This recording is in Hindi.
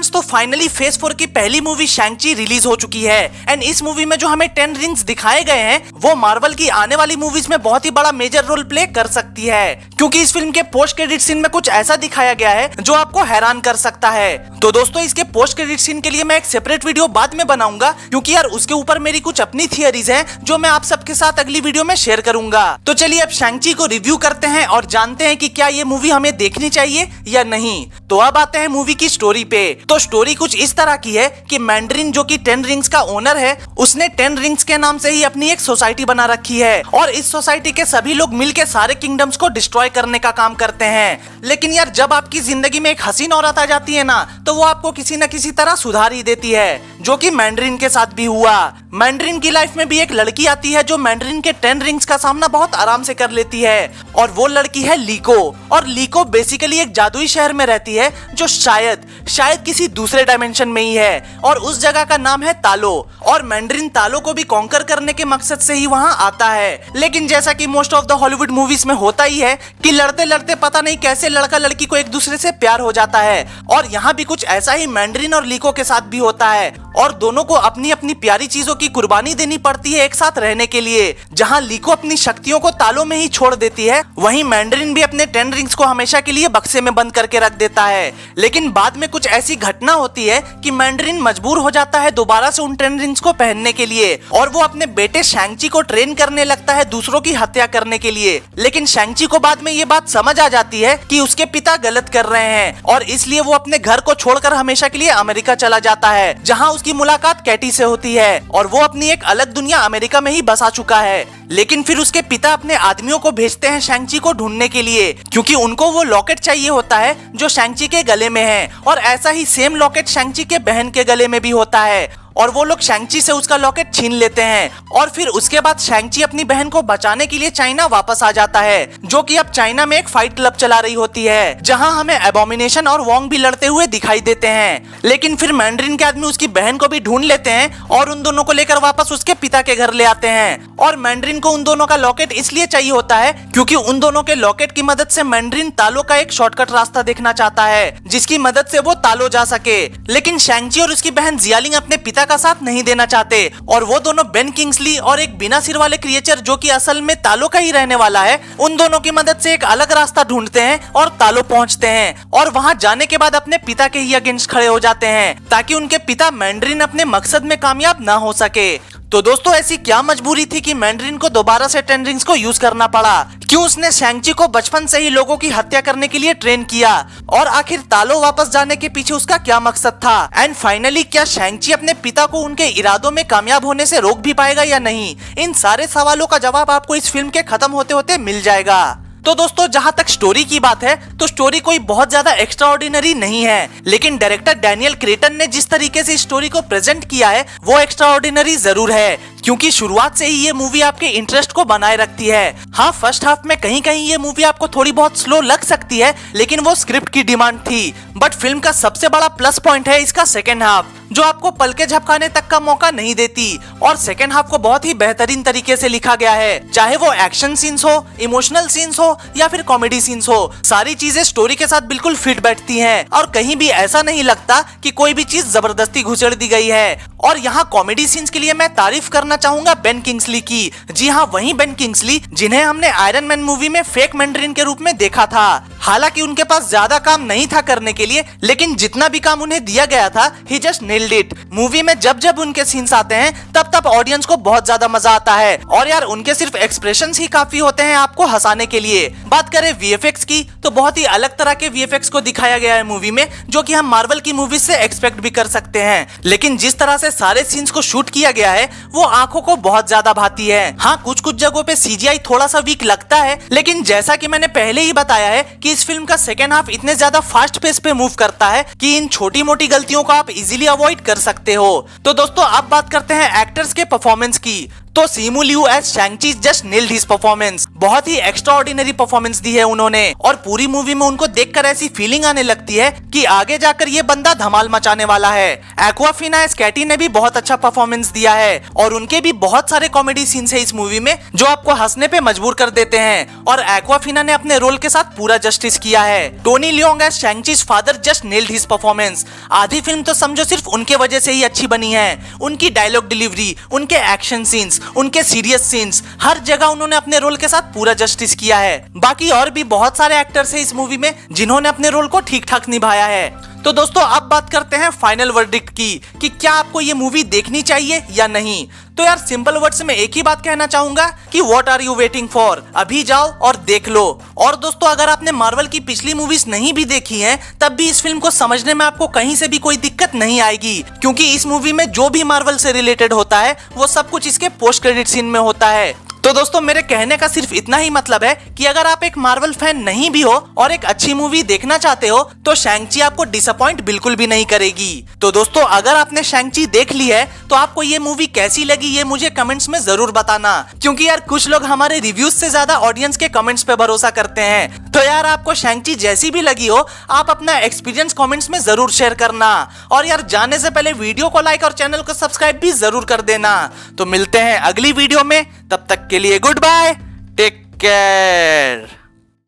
फ्रेंड्स, तो फाइनली फेज 4 की पहली मूवी शैंग-ची रिलीज हो चुकी है एंड इस मूवी में जो हमें 10 रिंग्स दिखाए गए हैं वो मार्वल की आने वाली मूवीज में बहुत ही बड़ा मेजर रोल प्ले कर सकती है, क्योंकि इस फिल्म के पोस्ट क्रेडिट सीन में कुछ ऐसा दिखाया गया है जो आपको हैरान कर सकता है। तो दोस्तों, इसके पोस्ट क्रेडिट सीन के लिए मैं एक सेपरेट वीडियो बाद में बनाऊंगा, क्योंकि यार उसके ऊपर मेरी कुछ अपनी थियरीज हैं जो मैं आप सबके साथ अगली वीडियो में शेयर करूंगा। तो चलिए अब शैंग-ची को रिव्यू करते हैं और जानते हैं कि क्या ये मूवी हमें देखनी चाहिए या नहीं। तो अब आते हैं मूवी की स्टोरी पे। तो स्टोरी कुछ इस तरह की है कि मैंड्रिन जो कि 10 रिंग्स का ओनर है, उसने 10 रिंग्स के नाम से ही अपनी एक सोसाइटी बना रखी है और इस सोसाइटी के सभी लोग मिलके सारे किंगडम्स को डिस्ट्रॉय करने का काम करते हैं। लेकिन यार जब आपकी जिंदगी में एक हसीन औरत आ जाती है ना, तो वो आपको किसी न किसी तरह सुधार ही देती है, जो कि मैंड्रिन के साथ भी हुआ। मैंड्रिन की लाइफ में भी एक लड़की आती है जो मैंड्रिन के 10 रिंग्स का सामना बहुत आराम से कर लेती है और वो लड़की है लीको। और लीको बेसिकली एक जादुई शहर में रहती है जो शायद किसी दूसरे डायमेंशन में ही है और उस जगह का नाम है तालो। और मैंड्रिन तालो को भी कॉन्कर करने के मकसद से ही वहां आता है। लेकिन जैसा कि most of the Hollywood movies में होता ही है कि लड़ते लड़ते पता नहीं कैसे लड़का लड़की को एक दूसरे से प्यार हो जाता है, और यहाँ भी कुछ ऐसा ही मैंड्रिन और लीको के साथ भी होता है और दोनों को अपनी अपनी प्यारी चीजों की कुर्बानी देनी पड़ती है एक साथ रहने के लिए। जहाँ लीको अपनी शक्तियों को तालों में ही छोड़ देती है, वहीं मैंड्रिन भी अपने 10 रिंग्स को हमेशा के लिए बक्से में बंद करके रख देता है। लेकिन बाद में कुछ ऐसी घटना होती है कि मैंड्रिन मजबूर हो जाता है दोबारा से उन 10 रिंग्स को पहनने के लिए और वो अपने बेटे शैंग-ची को ट्रेन करने लगता है दूसरों की हत्या करने के लिए। लेकिन शैंग-ची को बाद में ये बात समझ आ जाती है कि उसके पिता गलत कर रहे हैं और इसलिए वो अपने घर को छोड़कर हमेशा के लिए अमेरिका चला जाता है, जहाँ उसकी मुलाकात कैटी से होती है और वो अपनी एक अलग दुनिया अमेरिका में ही बसा चुका है। लेकिन फिर उसके पिता अपने आदमियों को भेजते हैं शैंग-ची को ढूंढने के लिए, क्योंकि उनको वो लॉकेट चाहिए होता है जो शैंग-ची के गले में है और ऐसा ही सेम लॉकेट शैंग-ची के बहन के गले में भी होता है और वो लोग शैंग-ची से उसका लॉकेट छीन लेते हैं। और फिर उसके बाद शैंग-ची अपनी बहन को बचाने के लिए चाइना वापस आ जाता है, जो कि अब चाइना में एक फाइट क्लब चला रही होती है, जहां हमें एबोमिनेशन और वोंग भी लड़ते हुए दिखाई देते हैं। लेकिन फिर मैंड्रिन के आदमी उसकी बहन को भी ढूंढ लेते हैं और उन दोनों को लेकर वापस उसके पिता के घर ले आते हैं। और मैंड्रिन को उन दोनों का लॉकेट इसलिए चाहिए होता है क्योंकि उन दोनों के लॉकेट की मदद से मैंड्रिन तालो का एक शॉर्टकट रास्ता देखना चाहता है, जिसकी मदद से वो तालो जा सके। लेकिन शैंग-ची और उसकी बहन जियालिंग अपने पिता का साथ नहीं देना चाहते और वो दोनों बेन किंग्सली और एक बिना सिर वाले क्रिएचर जो कि असल में तालो का ही रहने वाला है, उन दोनों की मदद से एक अलग रास्ता ढूंढते हैं और तालो पहुंचते हैं और वहां जाने के बाद अपने पिता के ही अगेंस्ट खड़े हो जाते हैं ताकि उनके पिता मैंड्रिन अपने मकसद में कामयाब ना हो सके। तो दोस्तों, ऐसी क्या मजबूरी थी कि मैंड्रिन को दोबारा से 10 रिंग्स को यूज करना पड़ा? क्यों उसने शैंग-ची को बचपन से ही लोगों की हत्या करने के लिए ट्रेन किया? और आखिर तालो वापस जाने के पीछे उसका क्या मकसद था? एंड फाइनली क्या शैंग-ची अपने पिता को उनके इरादों में कामयाब होने से रोक भी पाएगा या नहीं? इन सारे सवालों का जवाब आपको इस फिल्म के खत्म होते होते मिल जाएगा। तो दोस्तों, जहां तक स्टोरी की बात है तो स्टोरी कोई बहुत ज्यादा एक्स्ट्रा ऑर्डिनरी नहीं है, लेकिन डायरेक्टर डैनियल क्रेटन ने जिस तरीके से स्टोरी को प्रेजेंट किया है वो एक्स्ट्रा ऑर्डिनरी जरूर है, क्योंकि शुरुआत से ही ये मूवी आपके इंटरेस्ट को बनाए रखती है। हाँ, फर्स्ट हाफ में कहीं कहीं ये मूवी आपको थोड़ी बहुत स्लो लग सकती है, लेकिन वो स्क्रिप्ट की डिमांड थी। बट फिल्म का सबसे बड़ा प्लस पॉइंट है इसका सेकेंड हाफ, जो आपको पलके झपकाने तक का मौका नहीं देती और सेकेंड हाफ को बहुत ही बेहतरीन तरीके से लिखा गया है। चाहे वो एक्शन सीन्स हो, इमोशनल सीन्स हो या फिर कॉमेडी सीन्स हो, सारी चीजें स्टोरी के साथ बिल्कुल फिट बैठती हैं और कहीं भी ऐसा नहीं लगता कि कोई भी चीज जबरदस्ती घुसेड़ दी गई है। और यहाँ कॉमेडी सीन्स के लिए मैं तारीफ करना चाहूंगा बेन किंग्सली की। जी हाँ, वही बेन किंग्सली जिन्हें हमने आयरन मैन मूवी में फेक मैंड्रिन के रूप में देखा था। हालांकि उनके पास ज्यादा काम नहीं था करने के लिए, लेकिन जितना भी काम उन्हें दिया गया था ही जस्ट नेल्ड इट। मूवी में जब जब उनके सीन्स आते हैं तब तब ऑडियंस को बहुत ज्यादा मजा आता है और यार उनके सिर्फ एक्सप्रेशंस ही काफी होते हैं आपको हंसाने के लिए। बात करें वीएफएक्स की तो बहुत ही अलग तरह के वीएफएक्स को दिखाया गया है मूवी में, जो कि हम मार्वल की मूवी से एक्सपेक्ट भी कर सकते हैं। लेकिन जिस तरह से सारे सीन्स को शूट किया गया है वो आंखों को बहुत ज्यादा भाती है। हाँ, कुछ कुछ जगहों पे सीजीआई थोड़ा सा वीक लगता है, लेकिन जैसा कि मैंने पहले ही बताया है कि इस फिल्म का सेकेंड हाफ इतने ज्यादा फास्ट पेस पे मूव करता है कि इन छोटी मोटी गलतियों को आप इजीली अवॉइड कर सकते हो। तो दोस्तों, अब बात करते हैं एक्टर्स के परफॉर्मेंस की। तो Simu Liu as Shang-Chi just nailed his performance. बहुत ही एक्स्ट्राऑर्डिनरी परफॉर्मेंस दी है उन्होंने और पूरी मूवी में उनको देखकर ऐसी फीलिंग आने लगती है कि आगे जाकर ये बंदा धमाल मचाने वाला है। एक्वाफिना एज कैटी ने भी बहुत अच्छा परफॉर्मेंस दिया है और उनके भी बहुत सारे कॉमेडी सीन्स है इस मूवी में जो आपको हंसने पे मजबूर कर देते हैं और एक्वाफिना ने अपने रोल के साथ पूरा जस्टिस किया है। Tony Leung as Shang-Chi's father just nailed his performance. आधी फिल्म तो समझो सिर्फ उनके वजह से ही अच्छी बनी है। उनकी डायलॉग डिलीवरी, उनके एक्शन सीन्स, उनके सीरियस सीन्स, हर जगह उन्होंने अपने रोल के साथ पूरा जस्टिस किया है। बाकी और भी बहुत सारे एक्टर्स हैं इस मूवी में जिन्होंने अपने रोल को ठीक ठाक निभाया है। तो दोस्तों अब बात करते हैं फाइनल वर्डिक्ट की कि क्या आपको ये मूवी देखनी चाहिए या नहीं। तो यार सिंपल वर्ड्स में एक ही बात कहना चाहूंगा कि what are you waiting for, अभी जाओ और देख लो। और दोस्तों अगर आपने मार्वल की पिछली मूवीज नहीं भी देखी हैं तब भी इस फिल्म को समझने में आपको कहीं से भी कोई दिक्कत नहीं आएगी क्योंकि इस मूवी में जो भी मार्वल से रिलेटेड होता है वो सब कुछ इसके पोस्ट क्रेडिट सीन में होता है। तो दोस्तों मेरे कहने का सिर्फ इतना ही मतलब है कि अगर आप एक मार्वल फैन नहीं भी हो और एक अच्छी मूवी देखना चाहते हो तो शैंग-ची आपको डिसअपॉइंट बिल्कुल भी नहीं करेगी। तो दोस्तों अगर आपने शैंग-ची देख ली है तो आपको ये मूवी कैसी लगी ये मुझे कमेंट्स में जरूर बताना क्योंकि यार कुछ लोग हमारे रिव्यूज से ज्यादा ऑडियंस के कमेंट्स पे भरोसा करते हैं। तो यार आपको शैंग-ची जैसी भी लगी हो आप अपना एक्सपीरियंस कमेंट्स में जरूर शेयर करना और यार जाने से पहले वीडियो को लाइक और चैनल को सब्सक्राइब भी जरूर कर देना। तो मिलते हैं अगली वीडियो में, तब तक के लिए गुड बाय, टेक केयर।